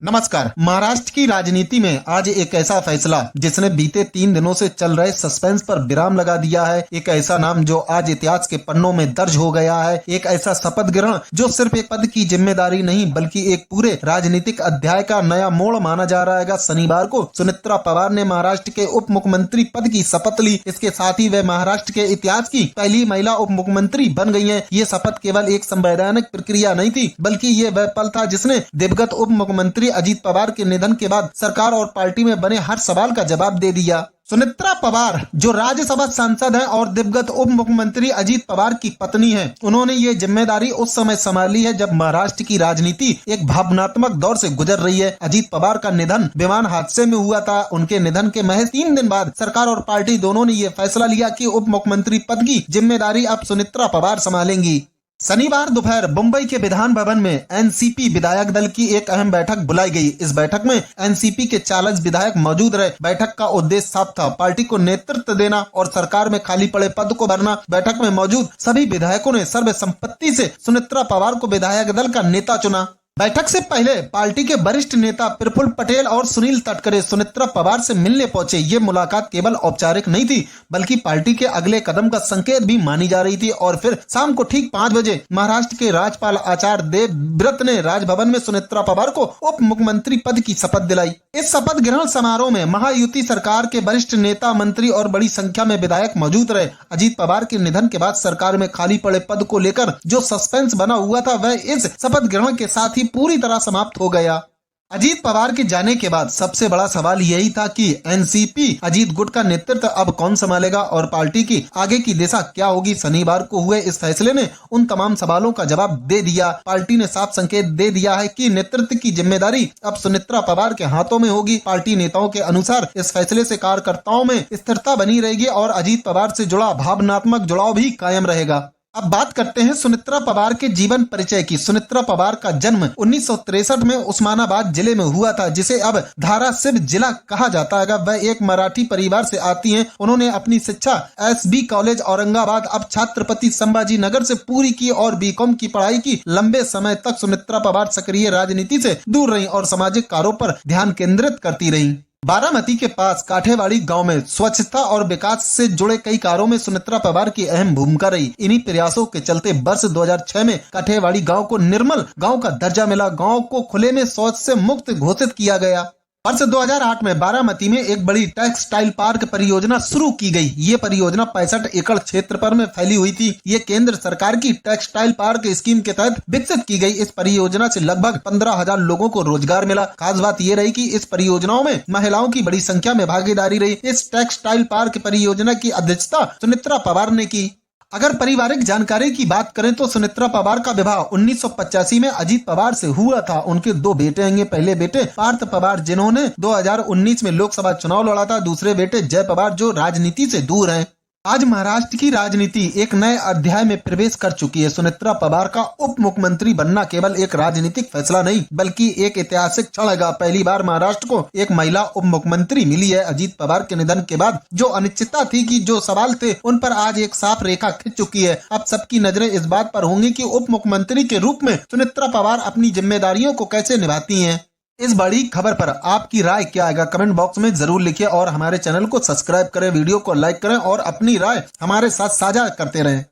नमस्कार। महाराष्ट्र की राजनीति में आज एक ऐसा फैसला जिसने बीते 3 दिनों से चल रहे सस्पेंस पर विराम लगा दिया है। एक ऐसा नाम जो आज इतिहास के पन्नों में दर्ज हो गया है। एक ऐसा शपथ ग्रहण जो सिर्फ एक पद की जिम्मेदारी नहीं बल्कि एक पूरे राजनीतिक अध्याय का नया मोड़ माना जा रहा है। शनिवार को सुनेत्रा पवार ने महाराष्ट्र के उप मुख्यमंत्री पद की शपथ ली। इसके साथ ही वे महाराष्ट्र के इतिहास की पहली महिला उप मुख्यमंत्री बन गई है। ये शपथ केवल एक संवैधानिक प्रक्रिया नहीं थी बल्कि ये वह पल था जिसने दिवंगत उप मुख्यमंत्री अजीत पवार के निधन के बाद सरकार और पार्टी में बने हर सवाल का जवाब दे दिया। सुनेत्रा पवार जो राज्यसभा सांसद हैं और दिवंगत उप मुख्यमंत्री अजीत पवार की पत्नी हैं, उन्होंने ये जिम्मेदारी उस समय संभाली है जब महाराष्ट्र की राजनीति एक भावनात्मक दौर से गुजर रही है। अजीत पवार का निधन विमान हादसे में हुआ था। उनके निधन के महज 3 दिन बाद सरकार और पार्टी दोनों ने ये फैसला लिया कि उप मुख्यमंत्री पद की जिम्मेदारी अब सुनेत्रा पवार संभालेंगी। शनिवार दोपहर मुंबई के विधान भवन में एनसीपी विधायक दल की एक अहम बैठक बुलाई गई। इस बैठक में एनसीपी के 40 विधायक मौजूद रहे। बैठक का उद्देश्य साफ था, पार्टी को नेतृत्व देना और सरकार में खाली पड़े पद को भरना। बैठक में मौजूद सभी विधायकों ने सर्वसम्मति से सुनेत्रा पवार को विधायक दल का नेता चुना। बैठक से पहले पार्टी के वरिष्ठ नेता प्रफुल्ल पटेल और सुनील तटकरे सुनेत्रा पवार से मिलने पहुंचे। ये मुलाकात केवल औपचारिक नहीं थी बल्कि पार्टी के अगले कदम का संकेत भी मानी जा रही थी। और फिर शाम को ठीक 5 बजे महाराष्ट्र के राज्यपाल आचार्य देवव्रत ने राजभवन में सुनेत्रा पवार को उप मुख्यमंत्री पद की शपथ दिलाई। इस शपथ ग्रहण समारोह में महायुति सरकार के वरिष्ठ नेता, मंत्री और बड़ी संख्या में विधायक मौजूद रहे। अजीत पवार के निधन के बाद सरकार में खाली पड़े पद को लेकर जो सस्पेंस बना हुआ था वह इस शपथ ग्रहण के साथ ही पूरी तरह समाप्त हो गया। अजीत पवार के जाने के बाद सबसे बड़ा सवाल यही था कि एनसीपी अजीत गुट का नेतृत्व अब कौन संभालेगा और पार्टी की आगे की दिशा क्या होगी। शनिवार को हुए इस फैसले ने उन तमाम सवालों का जवाब दे दिया। पार्टी ने साफ संकेत दे दिया है कि नेतृत्व की जिम्मेदारी अब सुनेत्रा पवार के हाथों में होगी। पार्टी नेताओं के अनुसार इस फैसले से कार्यकर्ताओं में स्थिरता बनी रहेगी और अजीत पवार से जुड़ा भावनात्मक जुड़ाव भी कायम रहेगा। अब बात करते हैं सुनेत्रा पवार के जीवन परिचय की। सुनेत्रा पवार का जन्म 1963 में उस्मानाबाद जिले में हुआ था, जिसे अब धाराशिव जिला कहा जाता है। वह एक मराठी परिवार से आती हैं। उन्होंने अपनी शिक्षा एसबी कॉलेज औरंगाबाद अब छत्रपति संभाजी नगर से पूरी की और बीकॉम की पढ़ाई की। लंबे समय तक सुनेत्रा पवार सक्रिय राजनीति से दूर रही और सामाजिक कार्यों पर ध्यान केंद्रित करती रही। बारामती के पास काठेवाड़ी गांव में स्वच्छता और विकास से जुड़े कई कार्यों में सुनेत्रा पवार की अहम भूमिका रही। इन्हीं प्रयासों के चलते वर्ष 2006 में काठेवाड़ी गांव को निर्मल गांव का दर्जा मिला। गांव को खुले में शौच से मुक्त घोषित किया गया। वर्ष 2008 में बारामती में एक बड़ी टेक्सटाइल पार्क परियोजना शुरू की गई। ये परियोजना 65 एकड़ क्षेत्र पर में फैली हुई थी। ये केंद्र सरकार की टेक्सटाइल पार्क स्कीम के तहत विकसित की गई। इस परियोजना से लगभग 15,000 लोगों को रोजगार मिला। खास बात ये रही कि इस परियोजनाओं में महिलाओं की बड़ी संख्या में भागीदारी रही। इस टेक्सटाइल पार्क परियोजना की अध्यक्षता सुनेत्रा पवार ने की। अगर पारिवारिक जानकारी की बात करें तो सुनेत्रा पवार का विवाह 1985 में अजीत पवार से हुआ था। उनके 2 बेटे हैं। पहले बेटे पार्थ पवार जिन्होंने 2019 में लोकसभा चुनाव लड़ा था। दूसरे बेटे जय पवार जो राजनीति से दूर हैं। आज महाराष्ट्र की राजनीति एक नए अध्याय में प्रवेश कर चुकी है। सुनेत्रा पवार का उप मुख्यमंत्री बनना केवल एक राजनीतिक फैसला नहीं बल्कि एक ऐतिहासिक क्षण है। पहली बार महाराष्ट्र को एक महिला उप मुख्यमंत्री मिली है। अजीत पवार के निधन के बाद जो अनिश्चितता थी कि जो सवाल थे उन पर आज एक साफ रेखा खिंच चुकी है। अब सबकी नजरें इस बात पर होंगी कि उप मुख्यमंत्री के रूप में सुनेत्रा पवार अपनी जिम्मेदारियों को कैसे निभाती हैं। इस बड़ी खबर पर आपकी राय क्या है कमेंट बॉक्स में जरूर लिखिए और हमारे चैनल को सब्सक्राइब करें, वीडियो को लाइक करें और अपनी राय हमारे साथ साझा करते रहें।